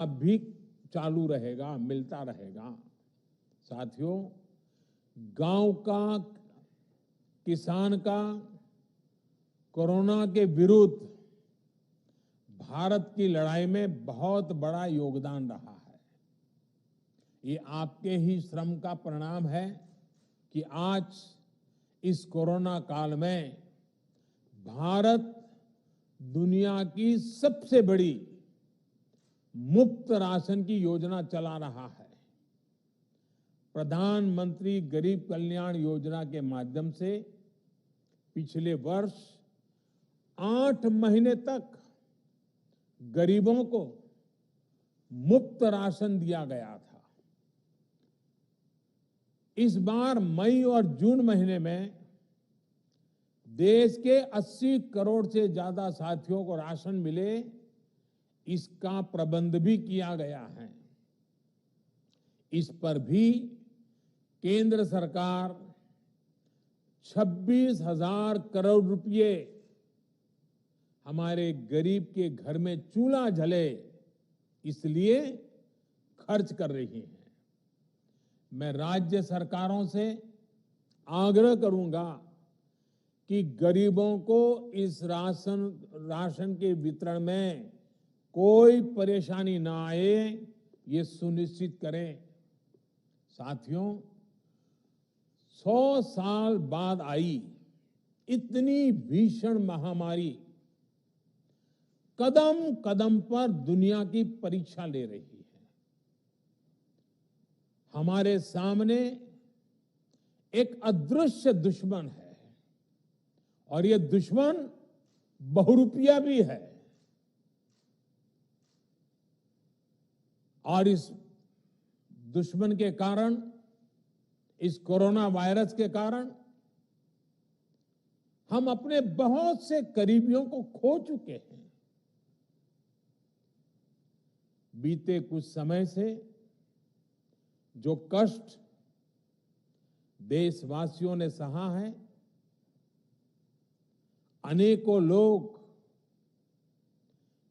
अब भी चालू रहेगा, मिलता रहेगा। साथियों, गांव का, किसान का कोरोना के विरुद्ध भारत की लड़ाई में बहुत बड़ा योगदान रहा है। ये आपके ही श्रम का परिणाम है कि आज इस कोरोना काल में भारत दुनिया की सबसे बड़ी मुफ्त राशन की योजना चला रहा है। प्रधानमंत्री गरीब कल्याण योजना के माध्यम से पिछले वर्ष 8 महीने तक गरीबों को मुफ्त राशन दिया गया था। इस बार मई और जून महीने में देश के 80 करोड़ से ज्यादा साथियों को राशन मिले, इसका प्रबंध भी किया गया है। इस पर भी केंद्र सरकार 26,000 करोड़ रुपए हमारे गरीब के घर में चूल्हा जले इसलिए खर्च कर रही है। मैं राज्य सरकारों से आग्रह करूंगा कि गरीबों को इस राशन के वितरण में कोई परेशानी ना आए, ये सुनिश्चित करें। साथियों, 100 साल बाद आई इतनी भीषण महामारी कदम कदम पर दुनिया की परीक्षा ले रही है। हमारे सामने एक अदृश्य दुश्मन है और ये दुश्मन बहुरूपिया भी है। और इस दुश्मन के कारण, इस कोरोना वायरस के कारण हम अपने बहुत से करीबियों को खो चुके हैं। बीते कुछ समय से जो कष्ट देशवासियों ने सहा है, अनेकों लोग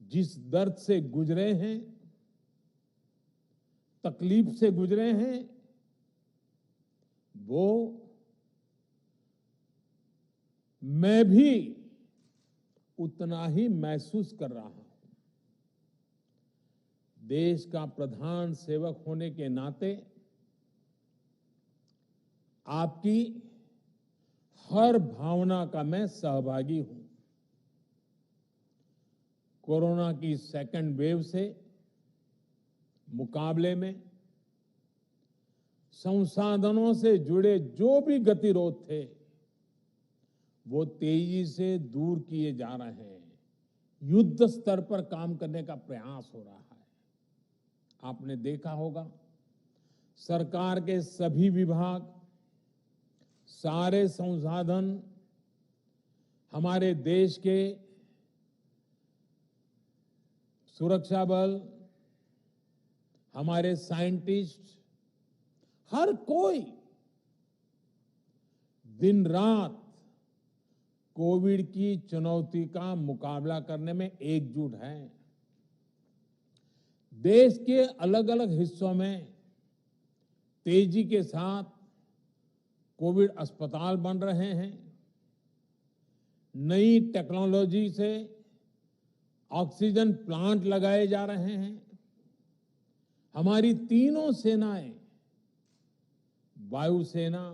जिस दर्द से गुजरे हैं, तकलीफ से गुजरे हैं, वो मैं भी उतना ही महसूस कर रहा हूं। देश का प्रधान सेवक होने के नाते आपकी हर भावना का मैं सहभागी हूं। कोरोना की सेकंड वेव से मुकाबले में संसाधनों से जुड़े जो भी गतिरोध थे, वो तेजी से दूर किए जा रहे हैं। युद्ध स्तर पर काम करने का प्रयास हो रहा है। आपने देखा होगा, सरकार के सभी विभाग, सारे संसाधन, हमारे देश के सुरक्षा बल, हमारे साइंटिस्ट, हर कोई दिन रात कोविड की चुनौती का मुकाबला करने में एकजुट है। देश के अलग अलग हिस्सों में तेजी के साथ कोविड अस्पताल बन रहे हैं। नई टेक्नोलॉजी से ऑक्सीजन प्लांट लगाए जा रहे हैं। हमारी तीनों सेनाएं, वायुसेना,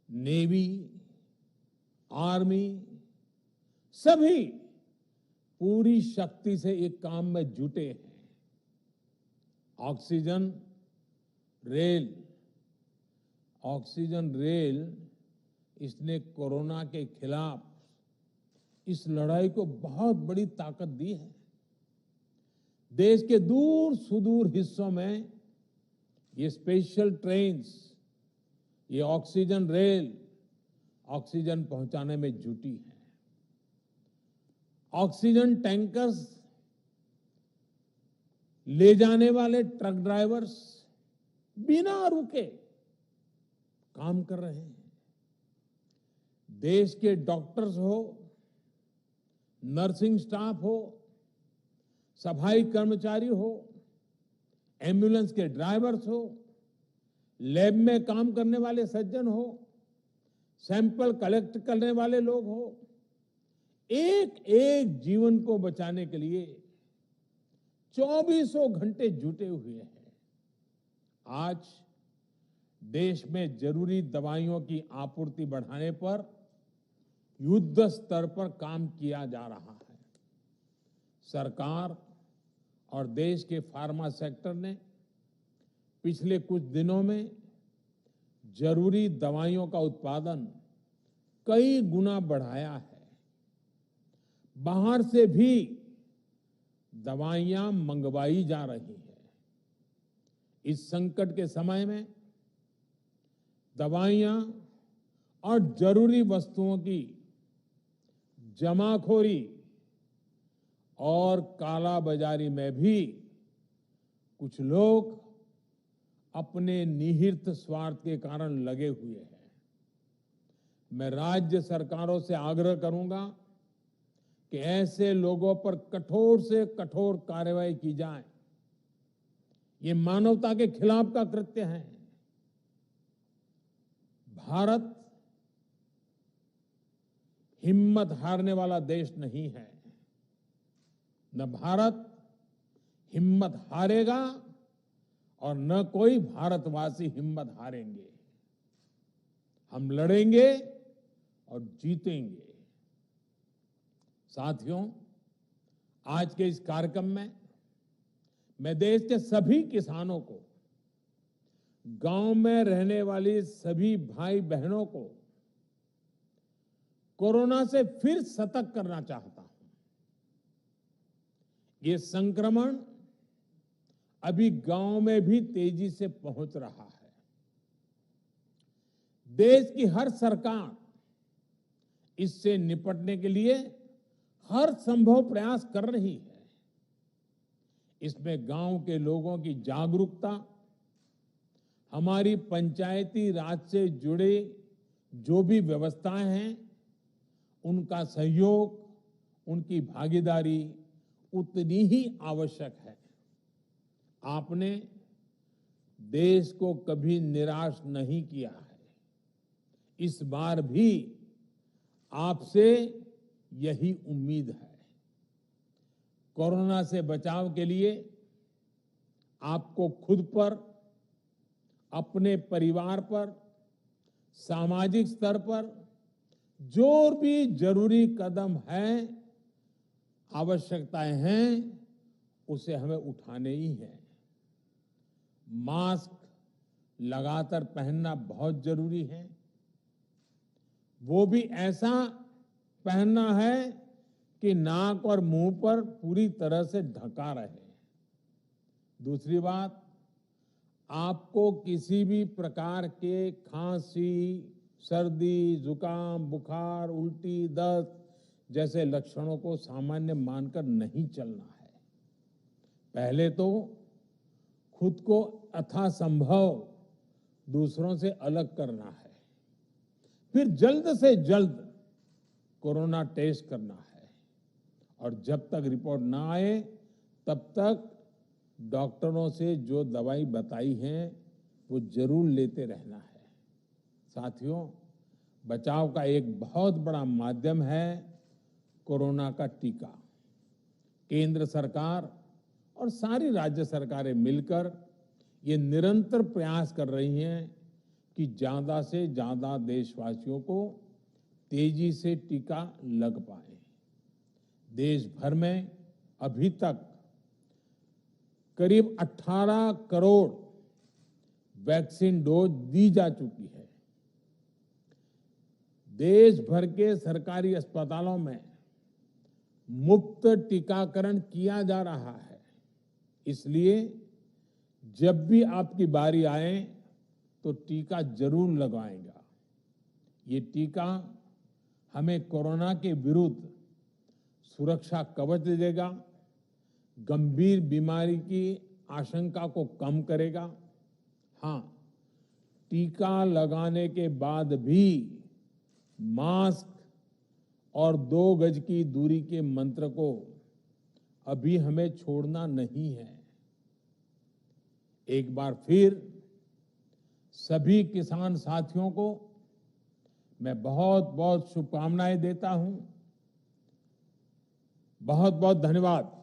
नेवी, आर्मी, सभी पूरी शक्ति से एक काम में जुटे हैं। ऑक्सीजन रेल इसने कोरोना के खिलाफ इस लड़ाई को बहुत बड़ी ताकत दी है। देश के दूर सुदूर हिस्सों में ये स्पेशल ट्रेन्स, ये ऑक्सीजन रेल ऑक्सीजन पहुंचाने में जुटी है। ऑक्सीजन टैंकर्स ले जाने वाले ट्रक ड्राइवर्स बिना रुके काम कर रहे हैं। देश के डॉक्टर्स हो, नर्सिंग स्टाफ हो, सफाई कर्मचारी हो, एम्बुलेंस के ड्राइवर्स हो, लैब में काम करने वाले सज्जन हो, सैंपल कलेक्ट करने वाले लोग हो, एक एक जीवन को बचाने के लिए 24 घंटे जुटे हुए हैं। आज देश में जरूरी दवाइयों की आपूर्ति बढ़ाने पर युद्ध स्तर पर काम किया जा रहा है। सरकार और देश के फार्मा सेक्टर ने पिछले कुछ दिनों में जरूरी दवाइयों का उत्पादन कई गुना बढ़ाया है। बाहर से भी दवाइयां मंगवाई जा रही हैं। इस संकट के समय में दवाइयां और जरूरी वस्तुओं की जमाखोरी और कालाबाजारी में भी कुछ लोग अपने निहित स्वार्थ के कारण लगे हुए हैं। मैं राज्य सरकारों से आग्रह करूंगा कि ऐसे लोगों पर कठोर से कठोर कार्रवाई की जाए। ये मानवता के खिलाफ का कृत्य है। भारत हिम्मत हारने वाला देश नहीं है। न भारत हिम्मत हारेगा और न कोई भारतवासी हिम्मत हारेंगे। हम लड़ेंगे और जीतेंगे। साथियों, आज के इस कार्यक्रम में मैं देश के सभी किसानों को, गांव में रहने वाली सभी भाई बहनों को कोरोना से फिर सतर्क करना चाहता हूं। ये संक्रमण अभी गांव में भी तेजी से पहुंच रहा है। देश की हर सरकार इससे निपटने के लिए हर संभव प्रयास कर रही है। इसमें गांव के लोगों की जागरूकता, हमारी पंचायती राज से जुड़े जो भी व्यवस्थाएं हैं, उनका सहयोग, उनकी भागीदारी उतनी ही आवश्यक है। आपने देश को कभी निराश नहीं किया है। इस बार भी आपसे यही उम्मीद है। कोरोना से बचाव के लिए आपको खुद पर, अपने परिवार पर, सामाजिक स्तर पर जो भी जरूरी कदम है, आवश्यकताएं हैं, उसे हमें उठाने ही है। मास्क लगातार पहनना बहुत जरूरी है। वो भी ऐसा पहनना है कि नाक और मुंह पर पूरी तरह से ढका रहे। दूसरी बात, आपको किसी भी प्रकार के खांसी, सर्दी, जुकाम, बुखार, उल्टी, दस्त जैसे लक्षणों को सामान्य मानकर नहीं चलना है। पहले तो खुद को यथासंभव दूसरों से अलग करना है, फिर जल्द से जल्द कोरोना टेस्ट करना है, और जब तक रिपोर्ट ना आए तब तक डॉक्टरों से जो दवाई बताई है वो जरूर लेते रहना है। साथियों, बचाव का एक बहुत बड़ा माध्यम है कोरोना का टीका। केंद्र सरकार और सारी राज्य सरकारें मिलकर ये निरंतर प्रयास कर रही हैं कि ज्यादा से ज्यादा देशवासियों को तेजी से टीका लग पाए। देश भर में अभी तक करीब 18 करोड़ वैक्सीन डोज दी जा चुकी है। देश भर के सरकारी अस्पतालों में मुफ्त टीकाकरण किया जा रहा है। इसलिए जब भी आपकी बारी आए तो टीका जरूर लगवाएगा। ये टीका हमें कोरोना के विरुद्ध सुरक्षा कवच देगा, गंभीर बीमारी की आशंका को कम करेगा। हाँ, टीका लगाने के बाद भी मास्क और 2 गज की दूरी के मंत्र को अभी हमें छोड़ना नहीं है। एक बार फिर सभी किसान साथियों को मैं बहुत बहुत शुभकामनाएं देता हूं। बहुत बहुत धन्यवाद।